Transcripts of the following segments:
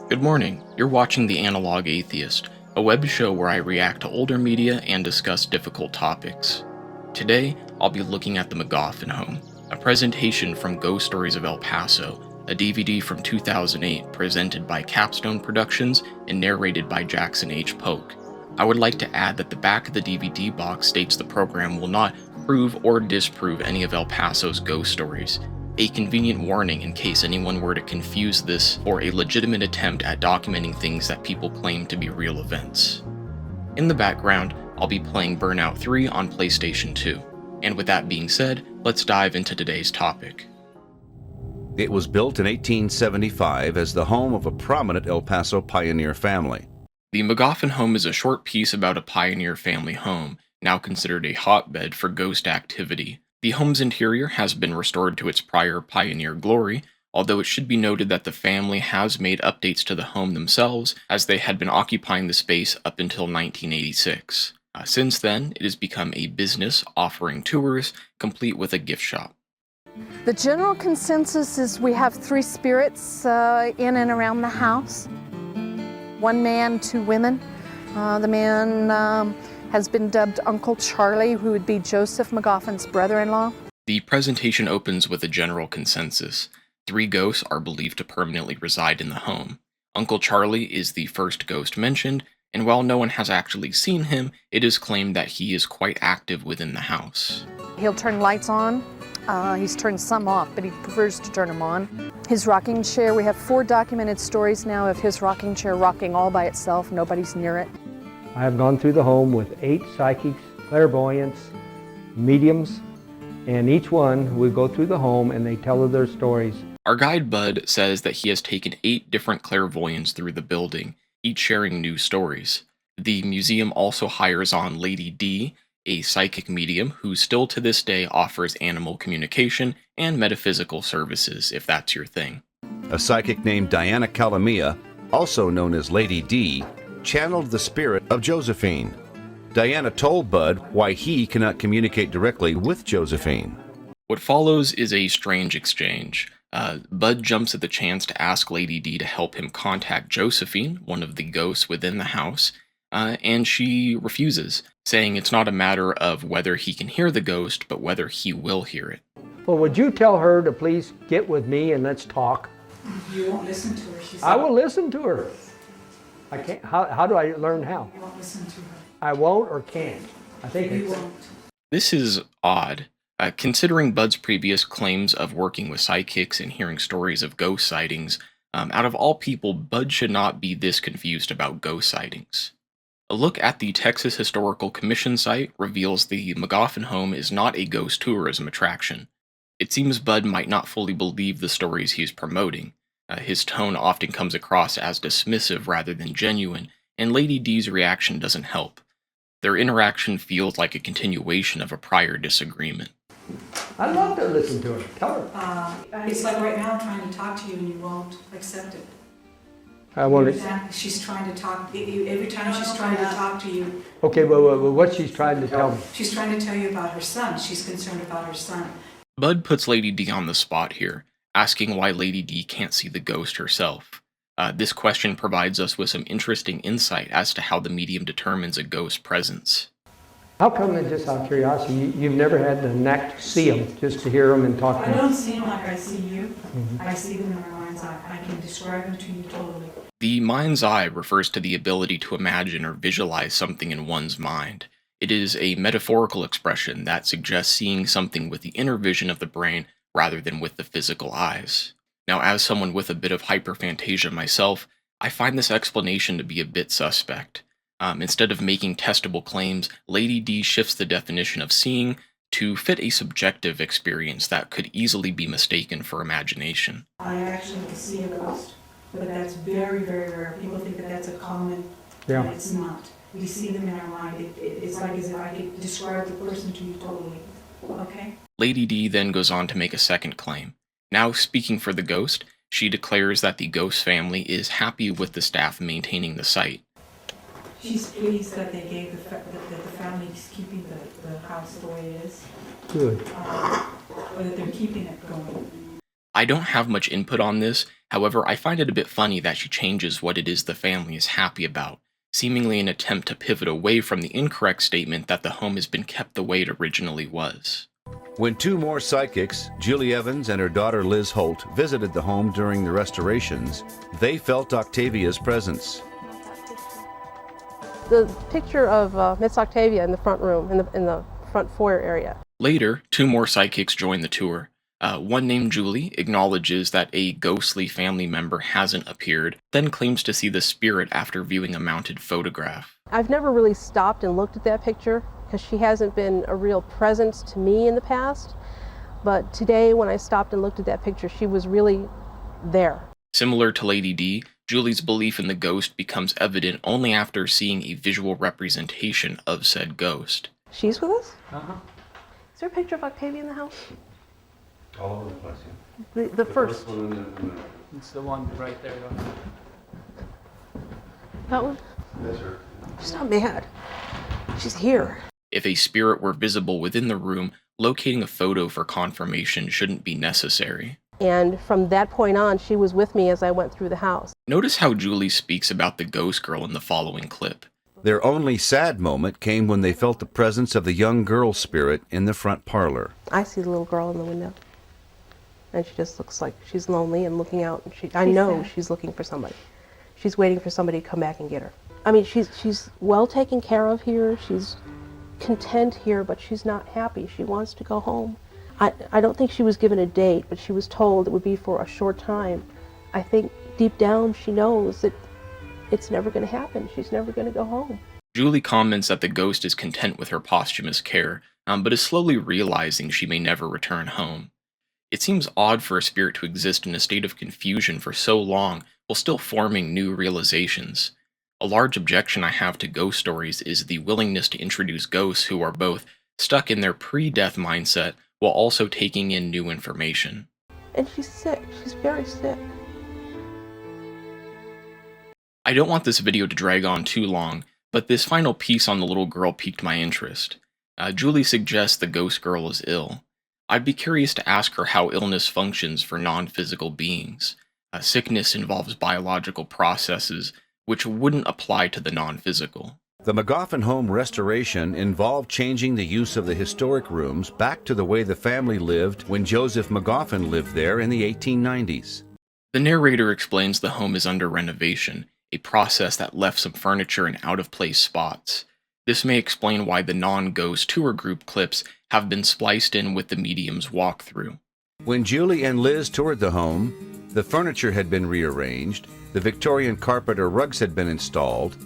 Good morning. You're watching the Analogue Atheist, a web show where I react to older media and discuss difficult topics. Today, I'll be looking at the Magoffin Home, a presentation from Ghost Stories of El Paso, a DVD from 2008 presented by Capstone Productions and narrated by Jackson H. Polk. I would like to add that the back of the DVD box states the program will not prove or disprove any of El Paso's ghost stories, a convenient warning in case anyone were to confuse this for a legitimate attempt at documenting things that people claim to be real events. In the background, I'll be playing Burnout 3 on PlayStation 2. And with that being said, let's dive into today's topic. It was built in 1875 as the home of a prominent El Paso pioneer family. The Magoffin Home is a short piece about a pioneer family home, now considered a hotbed for ghost activity. The home's interior has been restored to its prior pioneer glory, although it should be noted that the family has made updates to the home themselves, as they had been occupying the space up until 1986. Since then, it has become a business offering tours, complete with a gift shop. The general consensus is we have three spirits in and around the house. One man, two women. The man has been dubbed Uncle Charlie, who would be Joseph Magoffin's brother-in-law. The presentation opens with a general consensus. Three ghosts are believed to permanently reside in the home. Uncle Charlie is the first ghost mentioned, and while no one has actually seen him, it is claimed that he is quite active within the house. He'll turn lights on. He's turned some off, but he prefers to turn them on. His rocking chair, we have 4 documented stories now of his rocking chair rocking all by itself, nobody's near it. I have gone through the home with 8 psychics, clairvoyants, mediums, and each one we go through the home and they tell their stories. Our guide Bud says that he has taken 8 different clairvoyants through the building, each sharing new stories. The museum also hires on Lady D, a psychic medium who still to this day offers animal communication and metaphysical services, if that's your thing. A psychic named Diana Calamia, also known as Lady D, channeled the spirit of Josephine. Diana told Bud why he cannot communicate directly with Josephine. What follows is a strange exchange. Bud jumps at the chance to ask Lady D to help him contact Josephine, one of the ghosts within the house, and she refuses, saying it's not a matter of whether he can hear the ghost, but whether he will hear it. Well, would you tell her to please get with me and let's talk? You won't listen to her, she said. I will listen to her. I can't. How do I learn how? You won't listen to her. I won't or can't. I think You it's... won't. This is odd. Considering Bud's previous claims of working with psychics and hearing stories of ghost sightings, out of all people, Bud should not be this confused about ghost sightings. A look at the Texas Historical Commission site reveals the Magoffin Home is not a ghost tourism attraction. It seems Bud might not fully believe the stories he's promoting. His tone often comes across as dismissive rather than genuine, and Lady D's reaction doesn't help. Their interaction feels like a continuation of a prior disagreement. I'd love to listen to her. Tell her. It's like right now I'm trying to talk to you and you won't accept it. I want Every to... time she's trying to talk, every time she's trying to talk to you, Okay, but what she's trying to tell me. she's trying to tell you about her son. She's concerned about her son. Bud puts Lady D on the spot here, asking why Lady D can't see the ghost herself. This question provides us with some interesting insight as to how the medium determines a ghost's presence. How come, just out of curiosity, you've never had the knack to see them, just to hear them and talk to I them? don't see them like I see you. I see them in my mind's eye. I can describe them to you totally. The mind's eye refers to the ability to imagine or visualize something in one's mind. It is a metaphorical expression that suggests seeing something with the inner vision of the brain rather than with the physical eyes. Now, as someone with a bit of hyperphantasia myself, I find this explanation to be a bit suspect. Instead of making testable claims, Lady D shifts the definition of seeing to fit a subjective experience that could easily be mistaken for imagination. I actually see a ghost, but that's very, very rare. People think that that's a common, Yeah. and it's not. We see them in our mind. It's like as if I could describe the person to you totally. Okay? Lady D then goes on to make a second claim. Now speaking for the ghost, she declares that the ghost family is happy with the staff maintaining the site. She's pleased that they gave that the family is keeping the house the way it is, Good. or that they're keeping it going. I don't have much input on this, However, I find it a bit funny that she changes what it is the family is happy about, seemingly an attempt to pivot away from the incorrect statement that the home has been kept the way it originally was. When two more psychics, Julie Evans and her daughter Liz Holt, visited the home during the restorations, they felt Octavia's presence. The picture of Miss Octavia in the front room, in the front foyer area. Later, two more psychics join the tour. One named Julie acknowledges that a ghostly family member hasn't appeared, then claims to see the spirit after viewing a mounted photograph. I've never really stopped and looked at that picture because she hasn't been a real presence to me in the past. But today, when I stopped and looked at that picture, she was really there. Similar to Lady D, Julie's belief in the ghost becomes evident only after seeing a visual representation of said ghost. She's with us? Uh-huh. Is there a picture of Octavia in the house? All over the place, yeah. The first. one in the middle. It's the one right there. That one? That's her. She's not mad. She's here. If a spirit were visible within the room, locating a photo for confirmation shouldn't be necessary. And from that point on, she was with me as I went through the house. Notice how Julie speaks about the ghost girl in the following clip. Their only sad moment came when they felt the presence of the young girl spirit in the front parlor. I see the little girl in the window. And she just looks like she's lonely and looking out. And I know she's looking for somebody. She's waiting for somebody to come back and get her. I mean, she's well taken care of here. She's content here, but she's not happy. She wants to go home. I don't think she was given a date, but she was told it would be for a short time. I think deep down she knows that it's never going to happen. She's never going to go home. Julie comments that the ghost is content with her posthumous care, but is slowly realizing she may never return home. It seems odd for a spirit to exist in a state of confusion for so long while still forming new realizations. A large objection I have to ghost stories is the willingness to introduce ghosts who are both stuck in their pre-death mindset while also taking in new information. And she's sick. She's very sick. I don't want this video to drag on too long, but this final piece on the little girl piqued my interest. Julie suggests the ghost girl is ill. I'd be curious to ask her how illness functions for non-physical beings. Sickness involves biological processes, which wouldn't apply to the non-physical. The Magoffin Home restoration involved changing the use of the historic rooms back to the way the family lived when Joseph Magoffin lived there in the 1890s. The narrator explains the home is under renovation, a process that left some furniture in out-of-place spots. This may explain why the non-ghost tour group clips have been spliced in with the medium's walkthrough. When Julie and Liz toured the home, the furniture had been rearranged, the Victorian carpet or rugs had been installed,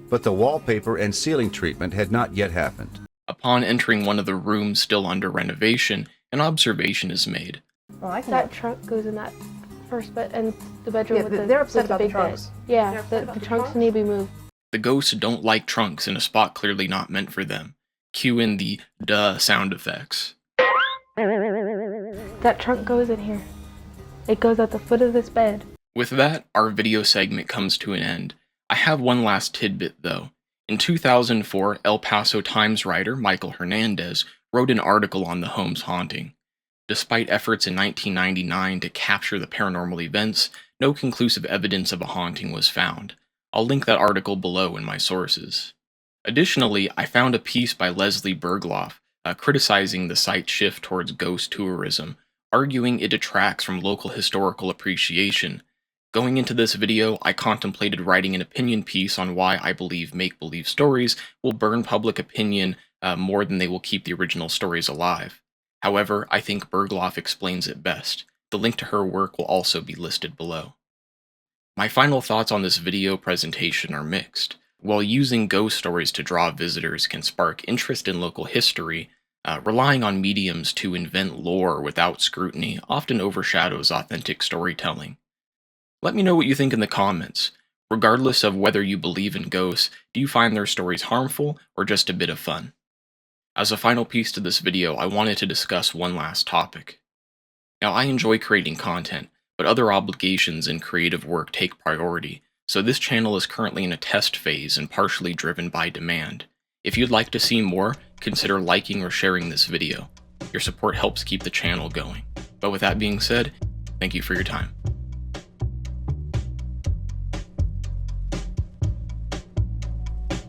but the wallpaper and ceiling treatment had not yet happened. Upon entering one of the rooms still under renovation, an observation is made. Oh, That trunk goes in that first bed and the bedroom with the they're upset with the about the big trunks. bed. Yeah, They're upset about the the trunks trunks? need to be moved. The ghosts don't like trunks in a spot clearly not meant for them. Cue in the duh sound effects. That trunk goes in here. It goes at the foot of this bed. With that, our video segment comes to an end. I have one last tidbit though. In 2004, El Paso Times writer Michael Hernandez wrote an article on the home's haunting. Despite efforts in 1999 to capture the paranormal events, no conclusive evidence of a haunting was found. I'll link that article below in my sources. Additionally, I found a piece by Leslie Bergloff criticizing the site's shift towards ghost tourism, arguing it detracts from local historical appreciation. Going into this video, I contemplated writing an opinion piece on why I believe make-believe stories will burn public opinion more than they will keep the original stories alive. However, I think Bergloff explains it best. The link to her work will also be listed below. My final thoughts on this video presentation are mixed. While using ghost stories to draw visitors can spark interest in local history, relying on mediums to invent lore without scrutiny often overshadows authentic storytelling. Let me know what you think in the comments. Regardless of whether you believe in ghosts, do you find their stories harmful or just a bit of fun? As a final piece to this video, I wanted to discuss one last topic. Now, I enjoy creating content, but other obligations in creative work take priority, so this channel is currently in a test phase and partially driven by demand. If you'd like to see more, consider liking or sharing this video. Your support helps keep the channel going. But with that being said, thank you for your time.